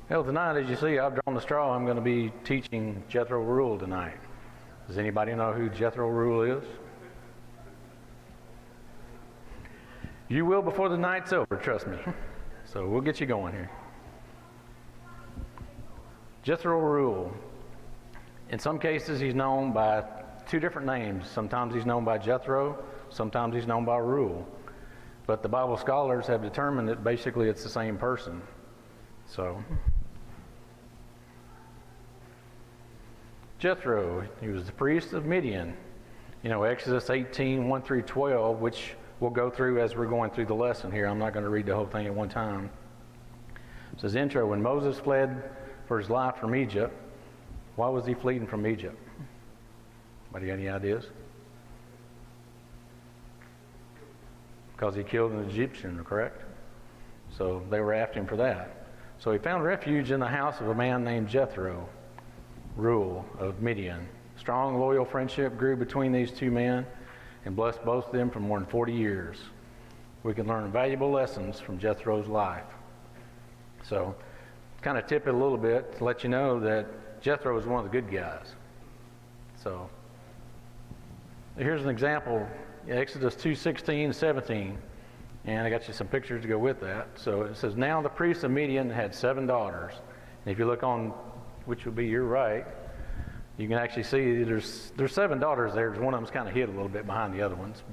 Well, tonight, as you see, I've drawn the straw. I'm going to be teaching Jethro Reuel tonight. Does anybody know who Jethro Reuel is? You will before the night's over, trust me. So we'll get you going here. Jethro Reuel. In some cases, he's known by two different names. Sometimes he's known by Jethro, sometimes he's known by Reuel. But the Bible scholars have determined that basically it's the same person. So, Jethro, he was the priest of Midian. You know, Exodus 18, 1 through 12, which we'll go through as we're going through the lesson here. I'm not going to read the whole thing at one time. It says, intro, when Moses fled for his life from Egypt, why was he fleeing from Egypt? Anybody got any ideas? Because he killed an Egyptian, correct? So they were after him for that. So he found refuge in the house of a man named Jethro, Reuel of Midian. Strong, loyal friendship grew between these two men and blessed both of them for more than 40 years. We can learn valuable lessons from Jethro's life. So, kind of tip it a little bit to let you know that Jethro was one of the good guys. So, here's an example, Exodus 2:16, 17. And I got you some pictures to go with that. So it says, now the priest of Midian had 7 daughters. And if you look on, which would be your right, you can actually see there's 7 daughters there. One of them's kind of hid a little bit behind the other ones.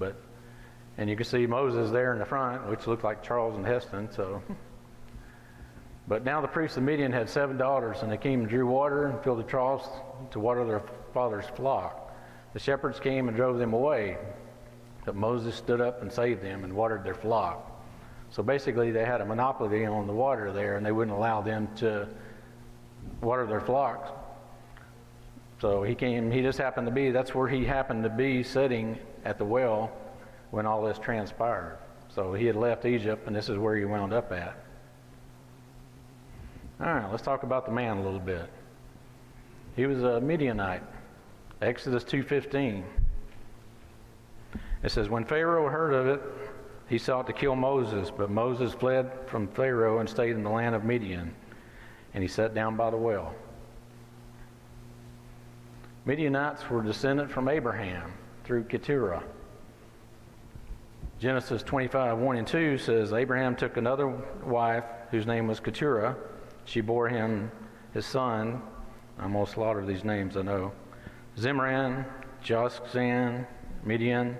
And you can see Moses there in the front, which looked like Charles and Heston. So, but now the priest of Midian had 7 daughters, and they came and drew water and filled the troughs to water their father's flock. The shepherds came and drove them away. But Moses stood up and saved them and watered their flock. So basically they had a monopoly on the water there, and they wouldn't allow them to water their flocks. So he just happened to be, that's where he happened to be sitting at the well when all this transpired. So he had left Egypt, and this is where he wound up at. All right, let's talk about the man a little bit. He was a Midianite. Exodus 2:15. It says, when Pharaoh heard of it, he sought to kill Moses, but Moses fled from Pharaoh and stayed in the land of Midian, and he sat down by the well. Midianites were descended from Abraham through Keturah. Genesis 25, 1 and 2 says, Abraham took another wife whose name was Keturah. She bore him his son. I'm going to slaughter these names, I know. Zimran, Joskzan, Midian,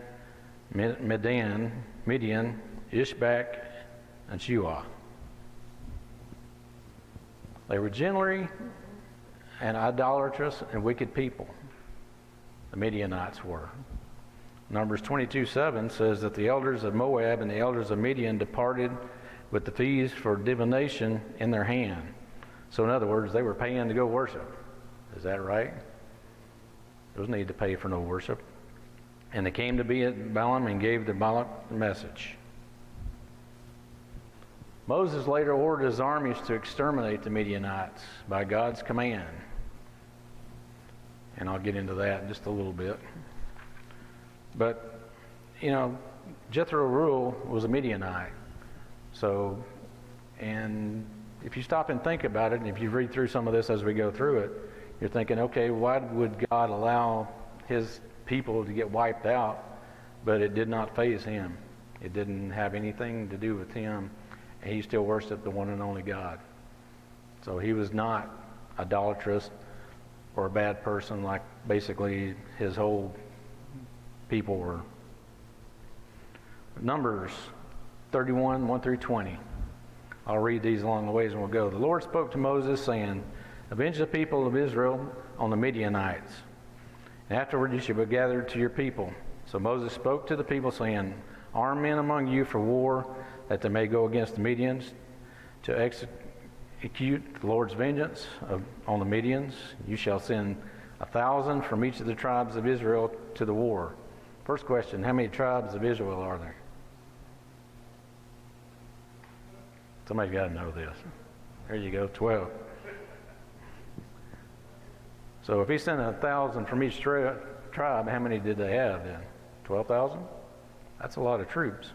Ishbak, and Shua. They were generally an idolatrous and wicked people. The Midianites were. Numbers 22:7 says that the elders of Moab and the elders of Midian departed with the fees for divination in their hand. So in other words, they were paying to go worship. Is that right? There was no need to pay for no worship. And they came to be at Balaam and gave to Balak the message. Moses later ordered his armies to exterminate the Midianites by God's command. And I'll get into that in just a little bit. But, you know, Jethro Reuel was a Midianite. So, and if you stop and think about it, and if you read through some of this as we go through it, you're thinking, okay, why would God allow his people to get wiped out? But it did not faze him. It didn't have anything to do with him, and he still worshiped the one and only God. So he was not idolatrous or a bad person like basically his whole people were. Numbers 31, 1 through 20. I'll read these along the ways and we'll go. The Lord spoke to Moses, saying, avenge the people of Israel on the Midianites. And afterward you shall be gathered to your people. So Moses spoke to the people, saying, arm men among you for war, that they may go against the Midians to execute the Lord's vengeance on the Midians. You shall send 1,000 from each of the tribes of Israel to the war. First question, how many tribes of Israel are there? Somebody's got to know this. There you go, 12. So if he sent 1,000 from each tribe, how many did they have then? 12,000? That's a lot of troops.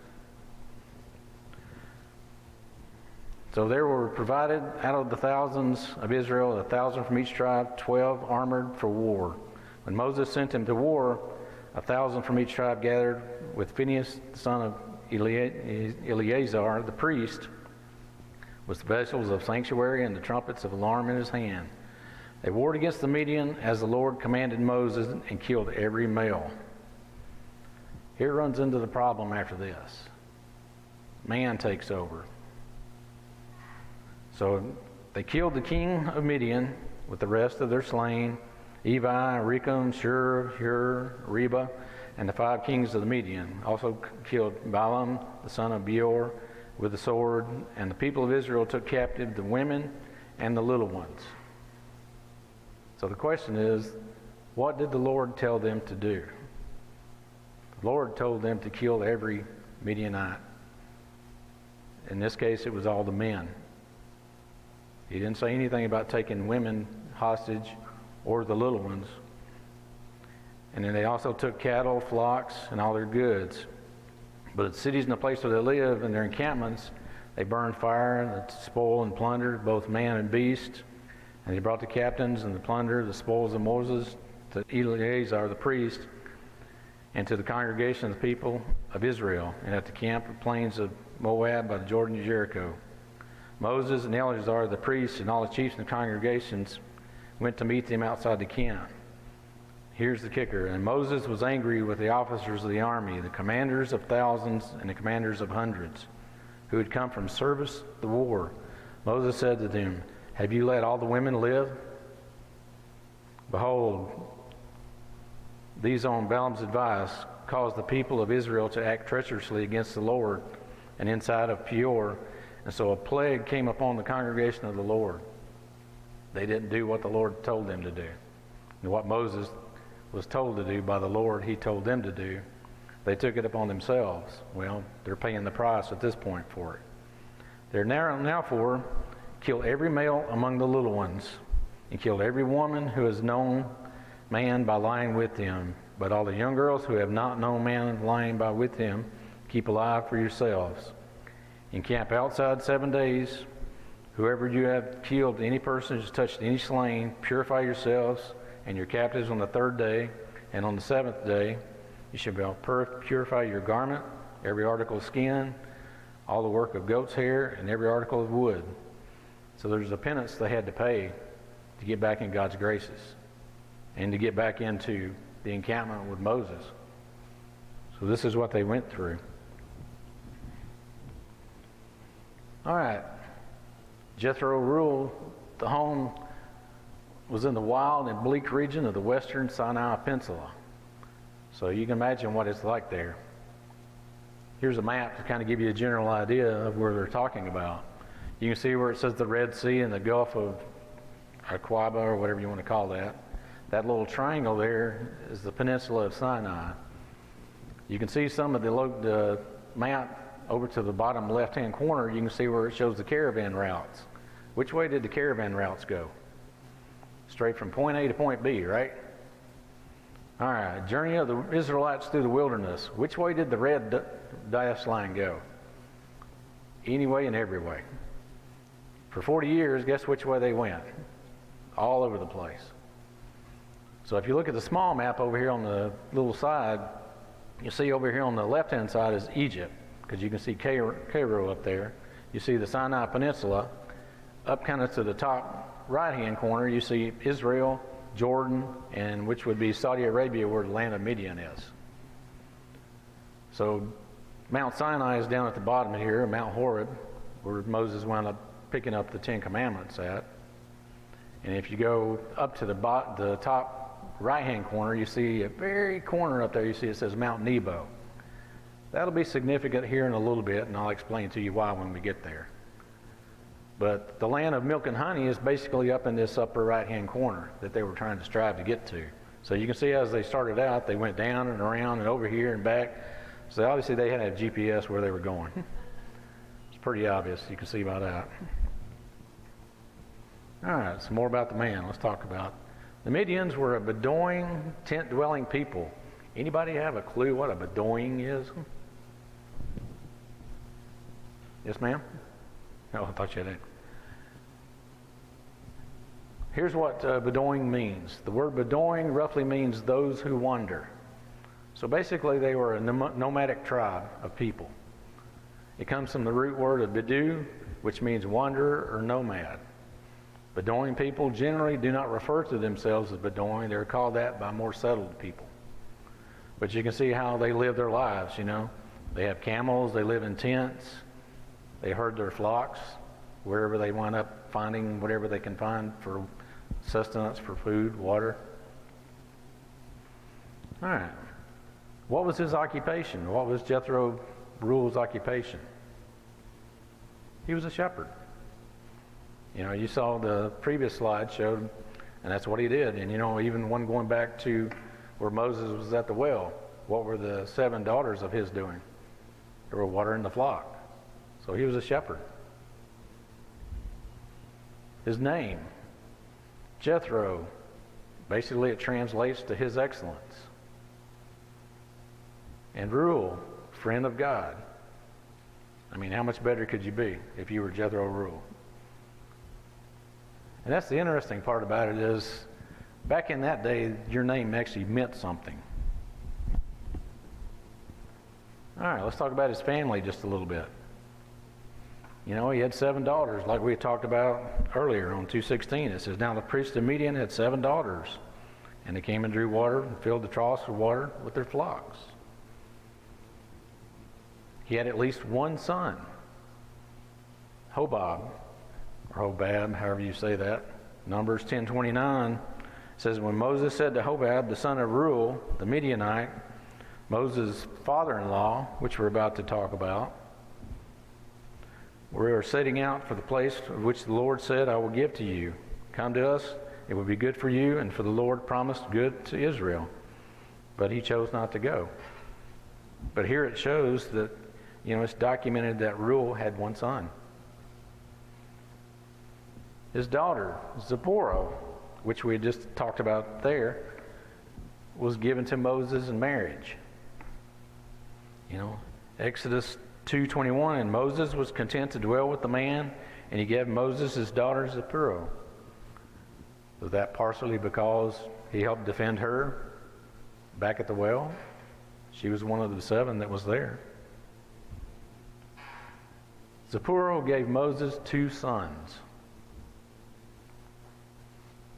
So there were provided out of the thousands of Israel, 1,000 from each tribe, 12 armored for war. When Moses sent them to war, 1,000 from each tribe gathered with Phinehas, the son of Eleazar, the priest, with the vessels of sanctuary and the trumpets of alarm in his hand. They warred against the Midian as the Lord commanded Moses and killed every male. Here runs into the problem after this. Man takes over. So they killed the king of Midian with the rest of their slain, Evi, Rechem, Shur, Hur, Reba, and the 5 kings of the Midian. Also killed Balaam, the son of Beor, with the sword, and the people of Israel took captive the women and the little ones. So the question is, what did the Lord tell them to do? The Lord told them to kill every Midianite. In this case, it was all the men. He didn't say anything about taking women hostage or the little ones. And then they also took cattle, flocks, and all their goods. But the cities and the place where they live and their encampments, they burned fire and spoil and plundered both man and beast. And they brought the captains and the plunder, the spoils of Moses, to Eleazar the priest, and to the congregation of the people of Israel, and at the camp of plains of Moab by the Jordan to Jericho. Moses and Eleazar the priest and all the chiefs and the congregations went to meet them outside the camp. Here's the kicker. And Moses was angry with the officers of the army, the commanders of thousands and the commanders of hundreds, who had come from service the war. Moses said to them, "Have you let all the women live? Behold, these on Balaam's advice caused the people of Israel to act treacherously against the Lord and inside of Peor, and so a plague came upon the congregation of the Lord." They didn't do what the Lord told them to do. And what Moses was told to do by the Lord, he told them to do. They took it upon themselves. Well, they're paying the price at this point for it. They're now for kill every male among the little ones, and kill every woman who has known man by lying with them. But all the young girls who have not known man lying by with him, keep alive for yourselves. Encamp outside 7 days. Whoever you have killed, any person who's touched any slain, purify yourselves and your captives on the 3rd day, and on the 7th day you shall purify your garment, every article of skin, all the work of goat's hair, and every article of wood. So there's a penance they had to pay to get back in God's graces and to get back into the encampment with Moses. So this is what they went through. All right. Jethro ruled. The home was in the wild and bleak region of the western Sinai Peninsula. So you can imagine what it's like there. Here's a map to kind of give you a general idea of where they're talking about. You can see where it says the Red Sea and the Gulf of Aqaba, or whatever you want to call that. That little triangle there is the peninsula of Sinai. You can see some of the map over to the bottom left-hand corner. You can see where it shows the caravan routes. Which way did the caravan routes go? Straight from point A to point B, right? All right, journey of the Israelites through the wilderness. Which way did the red dashed line go? Any way and every way. For 40 years, guess which way they went? All over the place. So if you look at the small map over here on the little side, you see over here on the left-hand side is Egypt, because you can see Cairo up there. You see the Sinai Peninsula. Up kind of to the top right-hand corner, you see Israel, Jordan, and which would be Saudi Arabia, where the land of Midian is. So Mount Sinai is down at the bottom here, Mount Horeb, where Moses wound up picking up the 10 Commandments at. And if you go up to the top right-hand corner, you see a very corner up there, you see it says Mount Nebo. That'll be significant here in a little bit, and I'll explain to you why when we get there. But the land of milk and honey is basically up in this upper right-hand corner that they were trying to strive to get to. So you can see as they started out, they went down and around and over here and back. So obviously they had a GPS where they were going. It's pretty obvious. You can see by that. All right, some more about the man. Let's talk about the Midians were a Bedouin tent-dwelling people. Anybody have a clue what a Bedouin is? Yes, ma'am? Oh, I thought you had it. Here's what Bedouin means. The word Bedouin roughly means those who wander. So basically they were a nomadic tribe of people. It comes from the root word of Bedou, which means wanderer or nomad. Bedouin people generally do not refer to themselves as Bedouin. They're called that by more settled people. But you can see how they live their lives, you know. They have camels, they live in tents, they herd their flocks wherever they wind up finding whatever they can find for sustenance, for food, water. All right. What was his occupation? What was Jethro Reuel's occupation? He was a shepherd. You know, you saw the previous slide showed, and that's what he did. And you know, even one going back to where Moses was at the well, what were the 7 daughters of his doing? They were watering the flock. So he was a shepherd. His name, Jethro, basically it translates to his excellence. And Reuel, friend of God. I mean, how much better could you be if you were Jethro Reuel? And that's the interesting part about it is, back in that day, your name actually meant something. All right, let's talk about his family just a little bit. You know, he had 7 daughters, like we talked about earlier on 2:16. It says, now the priest of Midian had 7 daughters, and they came and drew water and filled the troughs with water with their flocks. He had at least one son, Hobab, or Hobab, however you say that. Numbers 10:29 says, when Moses said to Hobab, the son of Reuel, the Midianite, Moses' father-in-law, which we're about to talk about, we are setting out for the place which the Lord said, I will give to you. Come to us, it will be good for you, and for the Lord promised good to Israel. But he chose not to go. But here it shows that, you know, it's documented that Reuel had one son. His daughter, Zipporah, which we just talked about there, was given to Moses in marriage. You know, Exodus 2:21, and Moses was content to dwell with the man, and he gave Moses his daughter Zipporah. Was that partially because he helped defend her back at the well? She was one of the 7 that was there. Zipporah gave Moses 2 sons.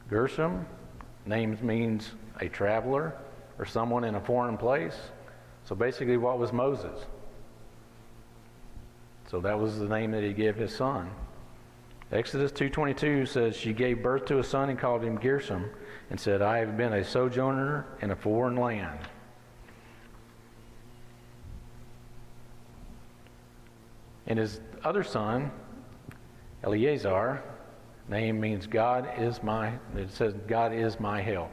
Gershom, name means a traveler or someone in a foreign place. So basically, what was Moses? So that was the name that he gave his son. Exodus 2:22 says, she gave birth to a son and called him Gershom, and said, I have been a sojourner in a foreign land. And his other son, Eleazar, name means God is my, it says God is my help.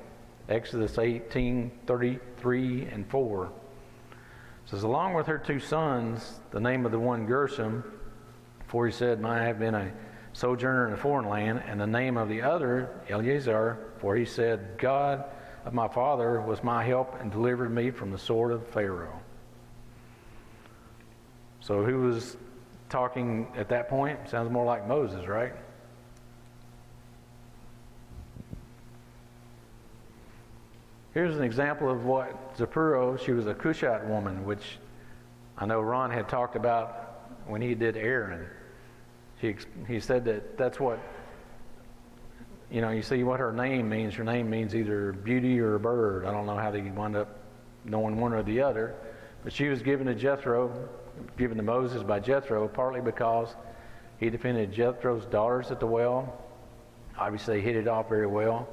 Exodus 18:33 and 4 says, along with her 2 sons, the name of the one Gershom, for he said, I have been a sojourner in a foreign land, and the name of the other, Eleazar, for he said, God of my father was my help and delivered me from the sword of Pharaoh. So who was talking at that point? Sounds more like Moses, right? Here's an example of what Zipporah, she was a Cushite woman, which I know Ron had talked about when he did Aaron. He said that that's what, you know, you see what her name means. Her name means either beauty or a bird. I don't know how they wound up knowing one or the other. But she was given to Jethro, given to Moses by Jethro, partly because he defended Jethro's daughters at the well. Obviously, they hit it off very well.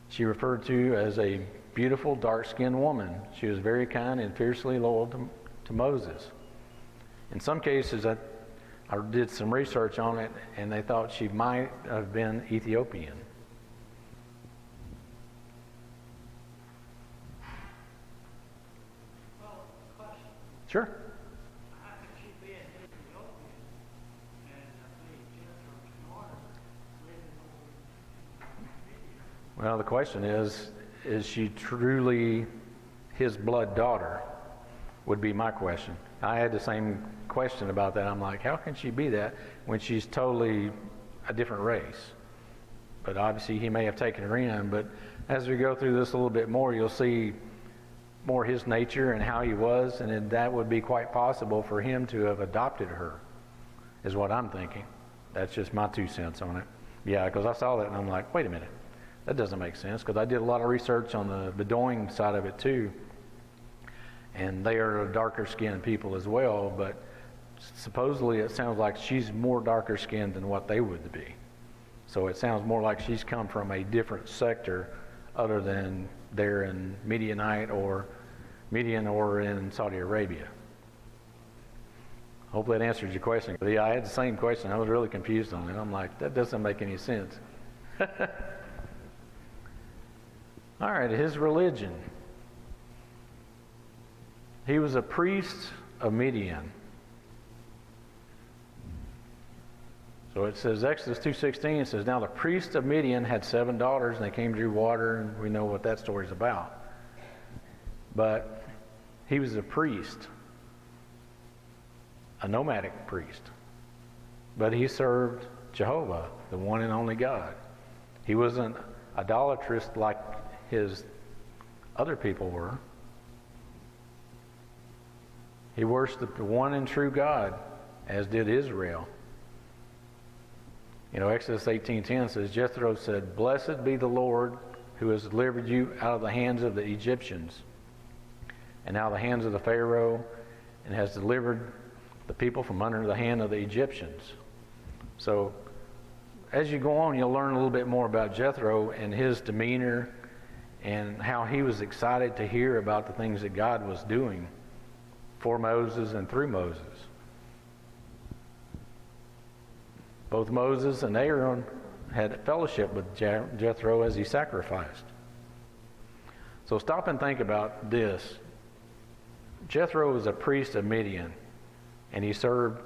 She referred to as a beautiful, dark-skinned woman. She was very kind and fiercely loyal to Moses. In some cases, I did some research on it, and they thought she might have been Ethiopian. Well, question. Sure. How could she be an Ethiopian and be Jethro's daughter living over Midian? Well, the question is she truly his blood daughter? Would be my question. I had the same question about that. I'm like, how can she be that when she's totally a different race? But obviously he may have taken her in. But as we go through this a little bit more, you'll see more his nature and how he was, and then that would be quite possible for him to have adopted her, is what I'm thinking. That's just my 2 cents on it. Yeah, because I saw that and I'm like, wait a minute, that doesn't make sense, because I did a lot of research on the Bedouin side of it too, and they are darker skinned people as well, but supposedly it sounds like she's more darker skinned than what they would be. So it sounds more like she's come from a different sector other than there in Midian or in Saudi Arabia. Hopefully that answers your question. But yeah, I had the same question. I was really confused on it. I'm like, that doesn't make any sense. All right, his religion. He was a priest of Midian. So it says, Exodus 2:16, it says, now the priest of Midian had 7 daughters, and they came to draw water, and we know what that story's about. But he was a priest, a nomadic priest. But he served Jehovah, the one and only God. He wasn't idolatrous like his other people were. He worshiped the one and true God, as did Israel. You know, Exodus 18:10 says, Jethro said, blessed be the Lord who has delivered you out of the hands of the Egyptians and out of the hands of the Pharaoh, and has delivered the people from under the hand of the Egyptians. So as you go on, you'll learn a little bit more about Jethro and his demeanor and how he was excited to hear about the things that God was doing for Moses and through Moses. Both Moses and Aaron had fellowship with Jethro as he sacrificed. So stop and think about this. Jethro was a priest of Midian, and he served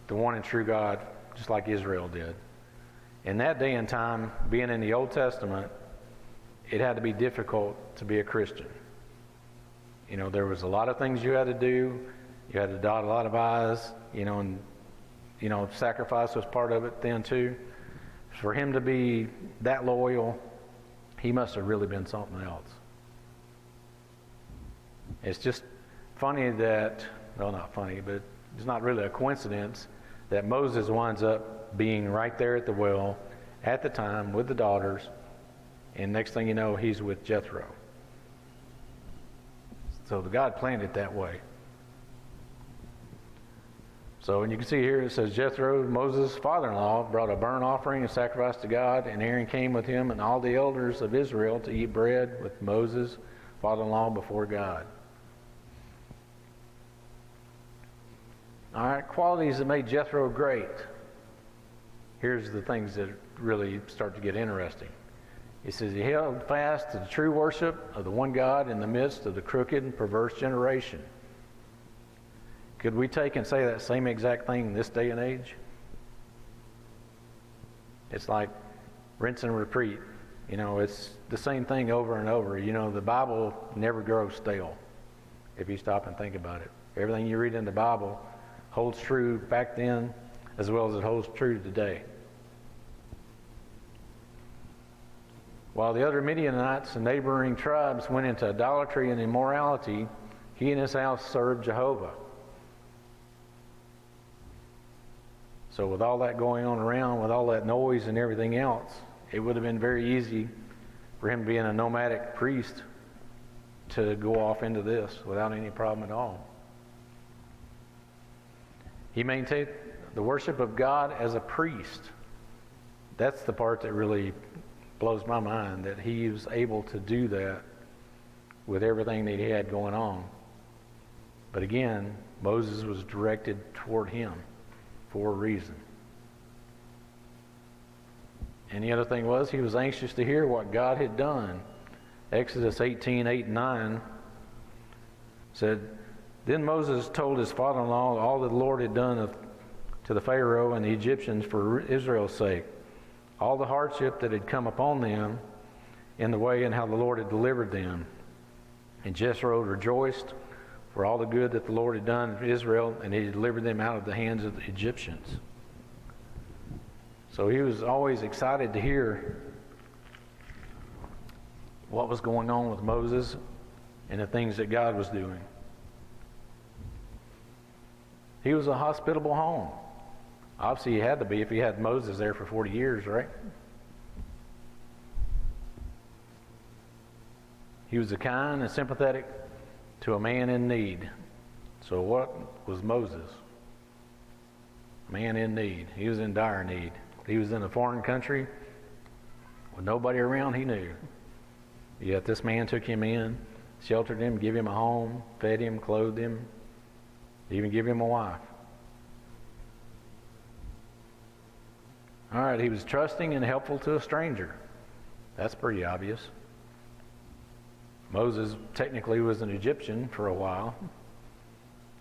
the one and true God just like Israel did. In that day and time, being in the Old Testament, it had to be difficult to be a Christian. You know, there was a lot of things you had to do. You had to dot a lot of I's, and sacrifice was part of it then too. For him to be that loyal, he must have really been something else. It's just funny that, well, not funny, but it's not really a coincidence that Moses winds up being right there at the well at the time with the daughters, and next thing you know, he's with Jethro. So God planned it that way. So, and you can see here it says Jethro, Moses' father-in-law, brought a burnt offering and sacrifice to God, and Aaron came with him and all the elders of Israel to eat bread with Moses' father-in-law before God. All right, qualities that made Jethro great. Here's the things that really start to get interesting. It says he held fast to the true worship of the one God in the midst of the crooked and perverse generation. Could we take and say that same exact thing in this day and age? It's like rinse and repeat. It's the same thing over and over. The Bible never grows stale if you stop and think about it. Everything you read in the Bible holds true back then as well as it holds true today. While the other Midianites and neighboring tribes went into idolatry and immorality, he and his house served Jehovah. So with all that going on around, with all that noise and everything else, it would have been very easy for him being a nomadic priest to go off into this without any problem at all. He maintained the worship of God as a priest. That's the part that really blows my mind, that he was able to do that with everything that he had going on. But again, Moses was directed toward him for a reason. And the other thing was, he was anxious to hear what God had done. Exodus 18:8-9 said, Then Moses told his father-in-law all that the Lord had done to the Pharaoh and the Egyptians for Israel's sake, all the hardship that had come upon them in the way and how the Lord had delivered them. And Jethro rejoiced, for all the good that the Lord had done for Israel, and he delivered them out of the hands of the Egyptians. So he was always excited to hear what was going on with Moses and the things that God was doing. He was a hospitable home. Obviously, he had to be if he had Moses there for 40 years, right? He was kind and sympathetic to a man in need. So what was Moses? A man in need. He was in dire need. He was in a foreign country with nobody around he knew. Yet this man took him in, sheltered him, gave him a home, fed him, clothed him, even gave him a wife. All right, he was trusting and helpful to a stranger. That's pretty obvious. Moses technically was an Egyptian for a while,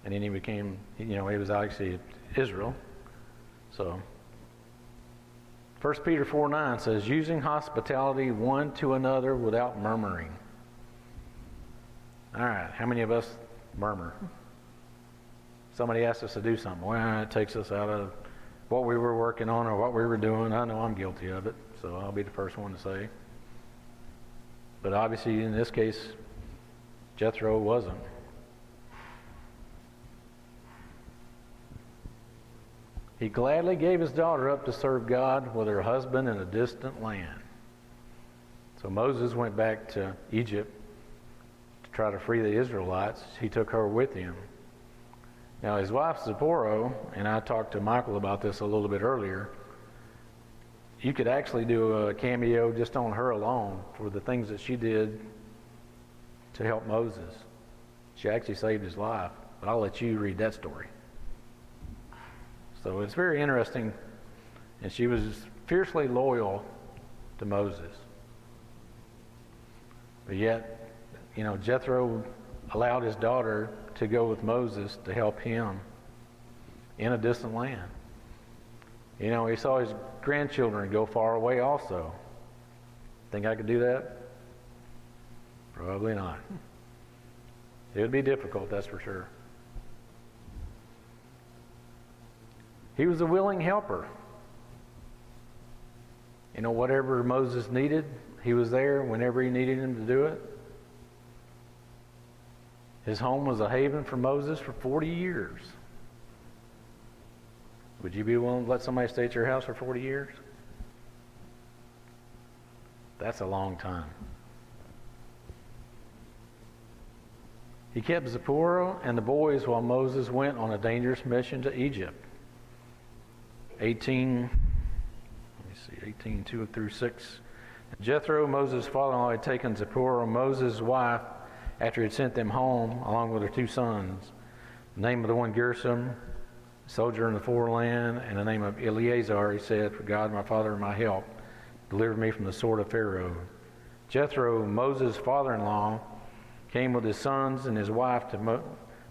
and then he became, he was actually Israel. So 1 Peter 4:9 says, using hospitality one to another without murmuring. All right, how many of us murmur? Somebody asks us to do something. Well, it takes us out of what we were working on or what we were doing. I know I'm guilty of it, so I'll be the first one to say. But obviously, in this case, Jethro wasn't. He gladly gave his daughter up to serve God with her husband in a distant land. So Moses went back to Egypt to try to free the Israelites. He took her with him. Now his wife Zipporah, and I talked to Michael about this a little bit earlier, you could actually do a cameo just on her alone for the things that she did to help Moses. She actually saved his life, but I'll let you read that story. So it's very interesting, and she was fiercely loyal to Moses. But yet, Jethro allowed his daughter to go with Moses to help him in a distant land. He saw his grandchildren go far away also. Think I could do that? Probably not. It would be difficult, that's for sure. He was a willing helper. Whatever Moses needed, he was there whenever he needed him to do it. His home was a haven for Moses for 40 years. Would you be willing to let somebody stay at your house for 40 years? That's a long time. He kept Zipporah and the boys while Moses went on a dangerous mission to Egypt. 18, 2 through 6. Jethro, Moses' father-in-law, had taken Zipporah, Moses' wife, after he had sent them home, along with her 2 sons. The name of the one Gershom, soldier in the foreland, and the name of Eleazar, he said, for God, my father, and my help, deliver me from the sword of Pharaoh. Jethro, Moses' father-in-law, came with his sons and his wife to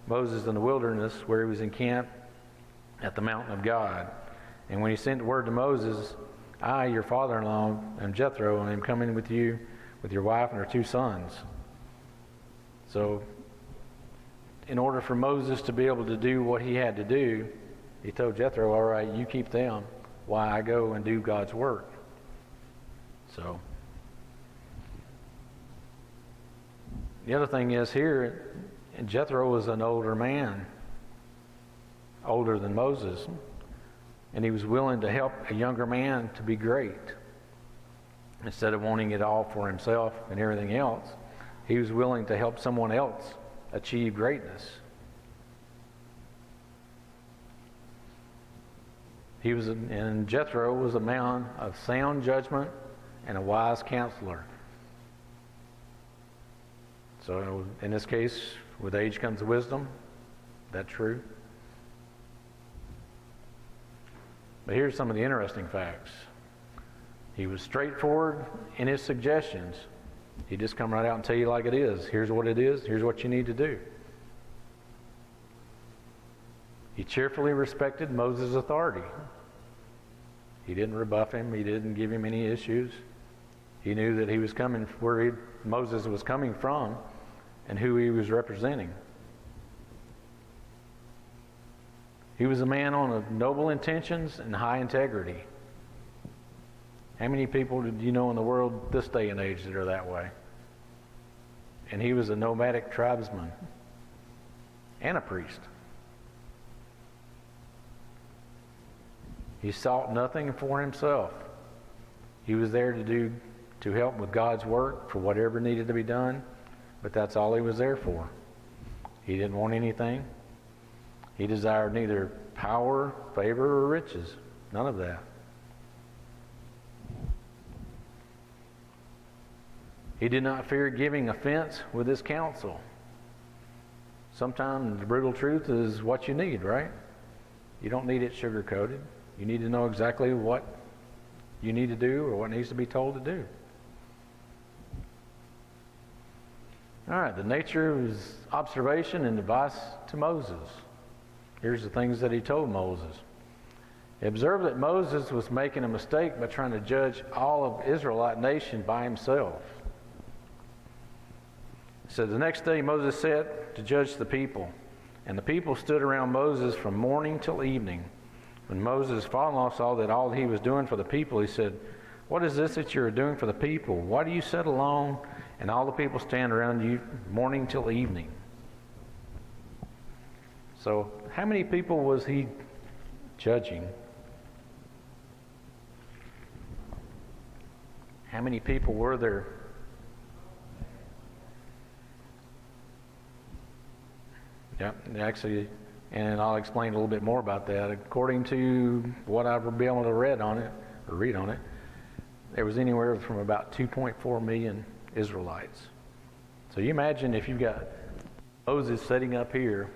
Moses in the wilderness, where he was encamped at the mountain of God. And when he sent word to Moses, I, your father-in-law, am Jethro, and I am coming with you with your wife and her 2 sons. So, in order for Moses to be able to do what he had to do, he told Jethro, all right, you keep them while I go and do God's work. So, the other thing is here, Jethro was an older man, older than Moses. And he was willing to help a younger man to be great. Instead of wanting it all for himself and everything else, he was willing to help someone else achieve greatness. And Jethro was a man of sound judgment and a wise counselor. So in this case, with age comes wisdom. That's true. But here's some of the interesting facts. He was straightforward in his suggestions. He'd just come right out and tell you like it is. Here's what it is. Here's what you need to do. He cheerfully respected Moses' authority. He didn't rebuff him. He didn't give him any issues. He knew that he was coming where Moses was coming from and who he was representing. He was a man of noble intentions and high integrity. How many people do you know in the world this day and age that are that way? And he was a nomadic tribesman and a priest. He sought nothing for himself. He was there to help with God's work for whatever needed to be done, but that's all he was there for. He didn't want anything. He desired neither power, favor, or riches. None of that. He did not fear giving offense with his counsel. Sometimes the brutal truth is what you need, right? You don't need it sugar-coated. You need to know exactly what you need to do or what needs to be told to do. All right, the nature of his observation and advice to Moses. Here's the things that he told Moses. He observed that Moses was making a mistake by trying to judge all of Israelite nation by himself. He said, the next day Moses set to judge the people, and the people stood around Moses from morning till evening. When Moses' father-in-law saw that all he was doing for the people, he said, what is this that you're doing for the people? Why do you sit alone and all the people stand around you morning till evening? So how many people was he judging? How many people were there? Yep, actually, and I'll explain a little bit more about that. According to what I've been able to read on it, there was anywhere from about 2.4 million Israelites. So you imagine if you've got Moses sitting up here,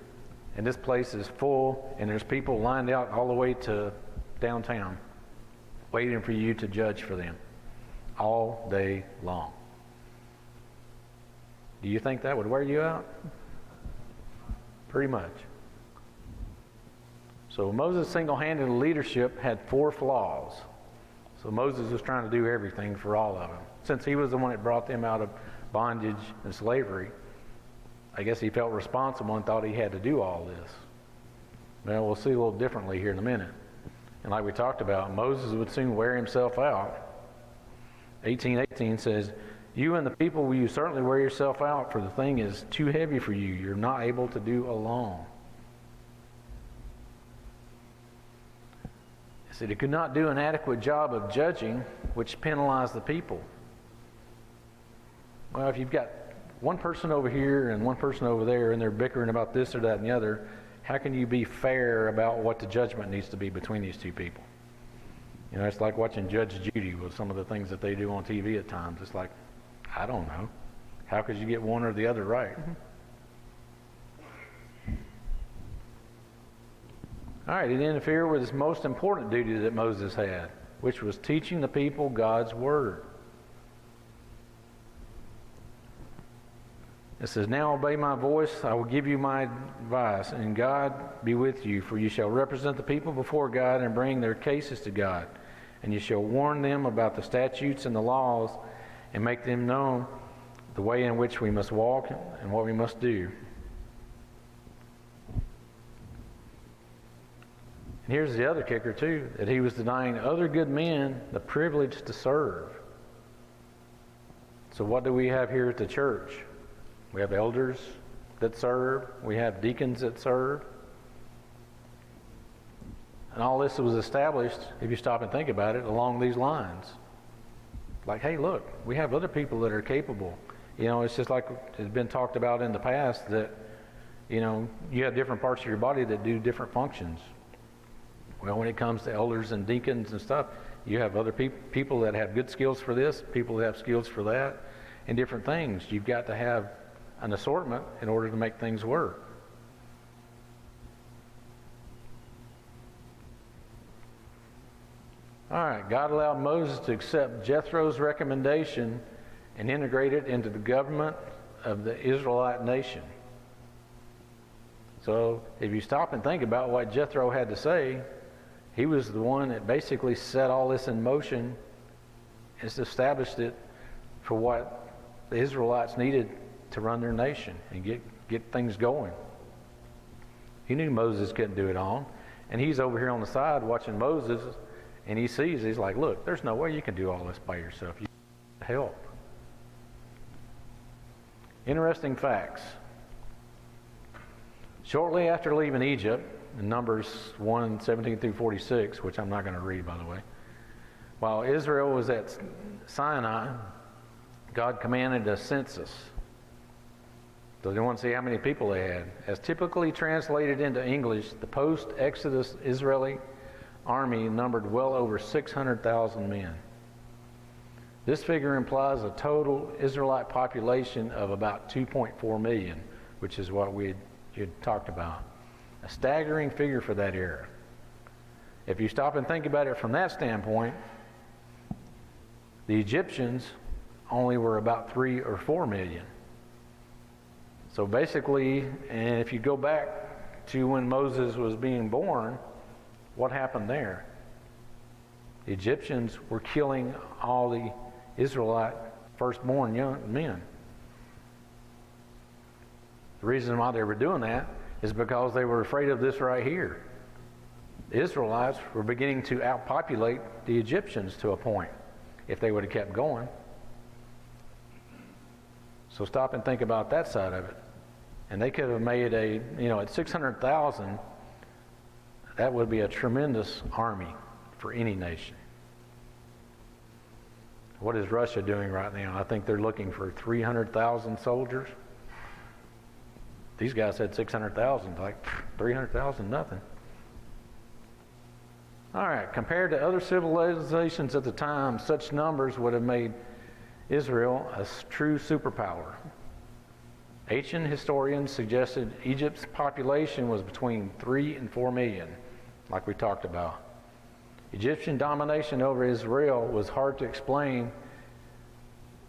and this place is full, and there's people lined out all the way to downtown, waiting for you to judge for them, all day long. Do you think that would wear you out? Pretty much. So Moses' single-handed leadership had 4 flaws. So Moses was trying to do everything for all of them. Since he was the one that brought them out of bondage and slavery, I guess he felt responsible and thought he had to do all this. Well, we'll see a little differently here in a minute. And like we talked about, Moses would soon wear himself out. 18:18 says, you and the people will you certainly wear yourself out, for the thing is too heavy for you. You're not able to do alone. He said he could not do an adequate job of judging, which penalized the people. Well, if you've got one person over here and one person over there, and they're bickering about this or that and the other, how can you be fair about what the judgment needs to be between these two people? You know, it's like watching Judge Judy with some of the things that they do on TV at times. It's like, I don't know. How could you get one or the other right? All right, it interfered with his most important duty that Moses had, which was teaching the people God's word. It says, now obey my voice, I will give you my advice, and God be with you, for you shall represent the people before God and bring their cases to God. And you shall warn them about the statutes and the laws, and make them know the way in which we must walk and what we must do. And here's the other kicker too, that he was denying other good men the privilege to serve. So what do we have here at the church? We have elders that serve. We have deacons that serve. And all this was established, if you stop and think about it, along these lines. Like, hey, look, we have other people that are capable. You know, it's just like it's been talked about in the past that, you know, you have different parts of your body that do different functions. Well, when it comes to elders and deacons and stuff, you have other people that have good skills for this, people that have skills for that, and different things. You've got to have an assortment in order to make things work. All right, God allowed Moses to accept Jethro's recommendation and integrate it into the government of the Israelite nation. So if you stop and think about what Jethro had to say, he was the one that basically set all this in motion and established it for what the Israelites needed to run their nation and get things going. He knew Moses couldn't do it all. And he's over here on the side watching Moses, and he sees, he's like, look, there's no way you can do all this by yourself. You need help. Interesting facts. Shortly after leaving Egypt, in Numbers 1:17 through 46, which I'm not going to read, by the way, while Israel was at Sinai, God commanded a census. So they want to see how many people they had. As typically translated into English, the post-Exodus Israeli army numbered well over 600,000 men. This figure implies a total Israelite population of about 2.4 million, which is what we had talked about. A staggering figure for that era. If you stop and think about it from that standpoint, the Egyptians only were about 3 or 4 million. So basically, and if you go back to when Moses was being born, what happened there? The Egyptians were killing all the Israelite firstborn young men. The reason why they were doing that is because they were afraid of this right here. The Israelites were beginning to outpopulate the Egyptians to a point, if they would have kept going. So stop and think about that side of it. And they could have made at 600,000, that would be a tremendous army for any nation. What is Russia doing right now? I think they're looking for 300,000 soldiers. These guys had 600,000, like 300,000, nothing. All right, compared to other civilizations at the time, such numbers would have made Israel a true superpower. Ancient historians suggested Egypt's population was between 3 and 4 million, like we talked about. Egyptian domination over Israel was hard to explain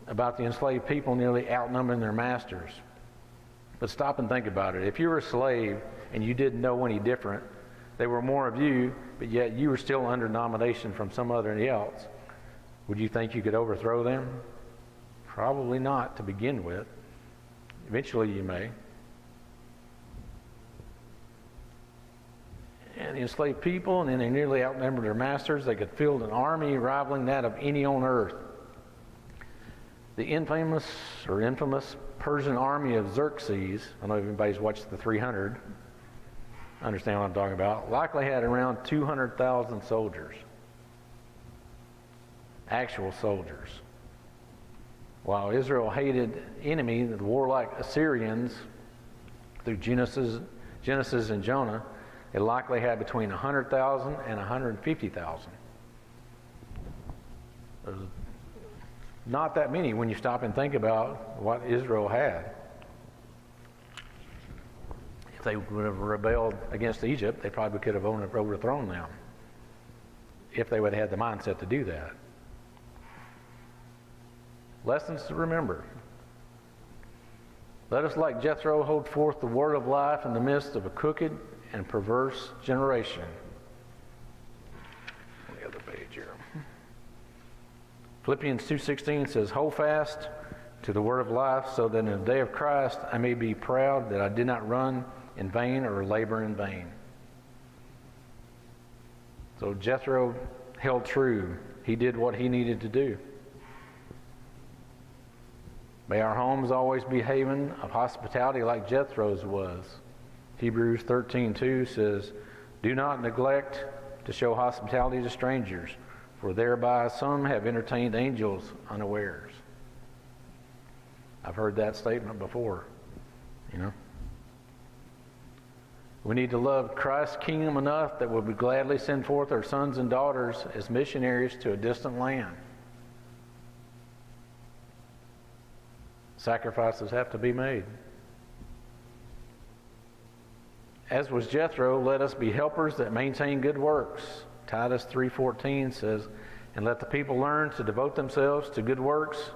about the enslaved people nearly outnumbering their masters. But stop and think about it. If you were a slave and you didn't know any different, there were more of you, but yet you were still under domination from some other else, would you think you could overthrow them? Probably not to begin with. Eventually you may. And the enslaved people, and then they nearly outnumbered their masters. They could field an army rivaling that of any on earth. The infamous Persian army of Xerxes, I know everybody's watched the 300, understand what I'm talking about, likely had around 200,000 soldiers. Actual soldiers. While Israel hated enemy, the warlike Assyrians, through Genesis and Jonah, it likely had between 100,000 and 150,000. There's not that many when you stop and think about what Israel had. If they would have rebelled against Egypt, they probably could have overthrown them, if they would have had the mindset to do that. Lessons to remember. Let us, like Jethro, hold forth the word of life in the midst of a crooked and perverse generation. On the other page here. Philippians 2:16 says, hold fast to the word of life, so that in the day of Christ I may be proud that I did not run in vain or labor in vain. So Jethro held true. He did what he needed to do. May our homes always be a haven of hospitality like Jethro's was. Hebrews 13:2 says, do not neglect to show hospitality to strangers, for thereby some have entertained angels unawares. I've heard that statement before, We need to love Christ's kingdom enough that we would gladly send forth our sons and daughters as missionaries to a distant land. Sacrifices have to be made. As was Jethro, let us be helpers that maintain good works. Titus 3:14 says, and let the people learn to devote themselves to good works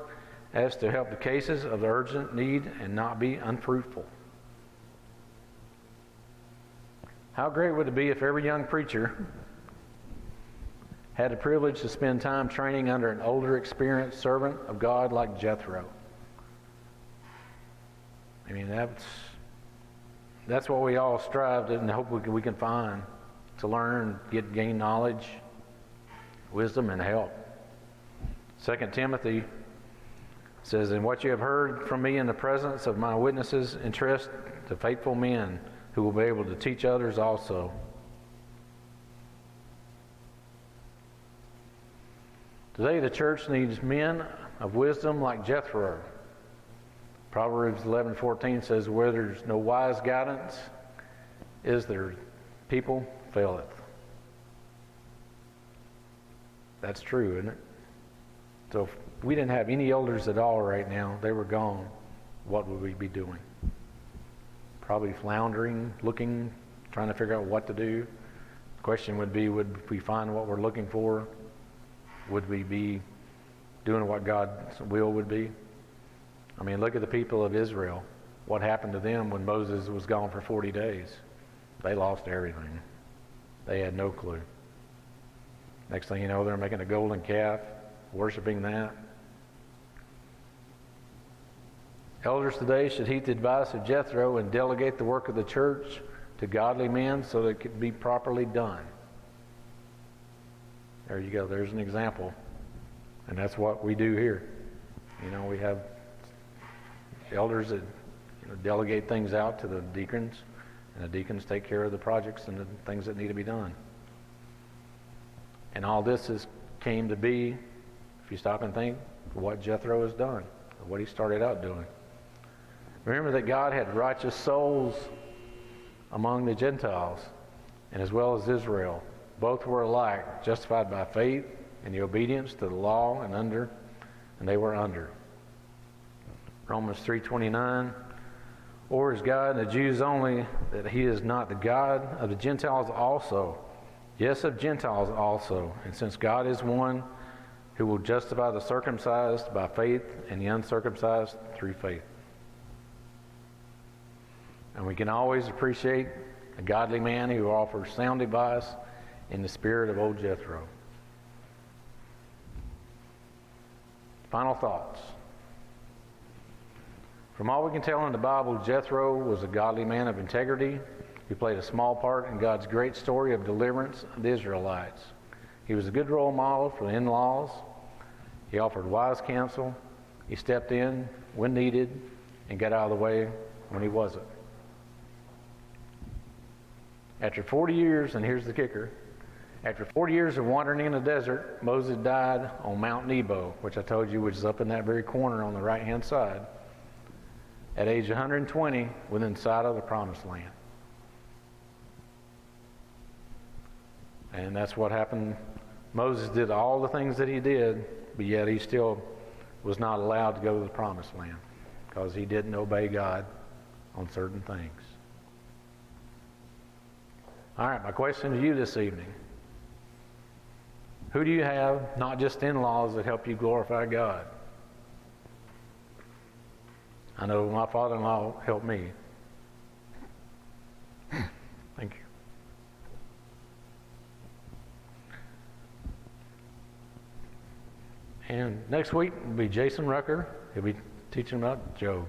as to help the cases of urgent need and not be unfruitful. How great would it be if every young preacher had the privilege to spend time training under an older, experienced servant of God like Jethro? I mean, that's what we all strive to and hope we can find. to learn, gain knowledge, wisdom, and help. 2 Timothy says, "And what you have heard from me in the presence of my witnesses, entrust to faithful men who will be able to teach others also." Today the church needs men of wisdom like Jethro. Proverbs 11:14 says, "Where there's no wise guidance, is there people faileth." That's true, isn't it? So if we didn't have any elders at all right now, they were gone, what would we be doing? Probably floundering, looking, trying to figure out what to do. The question would be, would we find what we're looking for? Would we be doing what God's will would be? I mean, look at the people of Israel. What happened to them when Moses was gone for 40 days? They lost everything. They had no clue. Next thing you know, they're making a golden calf, worshiping that. Elders today should heed the advice of Jethro and delegate the work of the church to godly men so that it can be properly done. There you go. There's an example. And that's what we do here. You know, we have elders that delegate things out to the deacons, and the deacons take care of the projects and the things that need to be done. And all this came to be, if you stop and think, what Jethro has done, what he started out doing. Remember that God had righteous souls among the Gentiles, and as well as Israel. Both were alike, justified by faith in the obedience to the law, and they were under. Romans 3:29, "Or is God the Jews only, that he is not the God of the Gentiles also? Yes, of Gentiles also. And since God is one who will justify the circumcised by faith and the uncircumcised through faith." And we can always appreciate a godly man who offers sound advice in the spirit of old Jethro. Final thoughts. From all we can tell in the Bible, Jethro was a godly man of integrity who played a small part in God's great story of deliverance of the Israelites. He was a good role model for the in-laws. He offered wise counsel. He stepped in when needed and got out of the way when he wasn't. After 40 years, and here's the kicker, after 40 years of wandering in the desert, Moses died on Mount Nebo, which I told you was up in that very corner on the right-hand side, at age 120, within sight of the Promised Land. And that's what happened. Moses did all the things that he did, but yet he still was not allowed to go to the Promised Land because he didn't obey God on certain things. All right, my question to you this evening. Who do you have, not just in-laws, that help you glorify God? I know my father-in-law helped me. Thank you. And next week will be Jason Rucker. He'll be teaching about Job.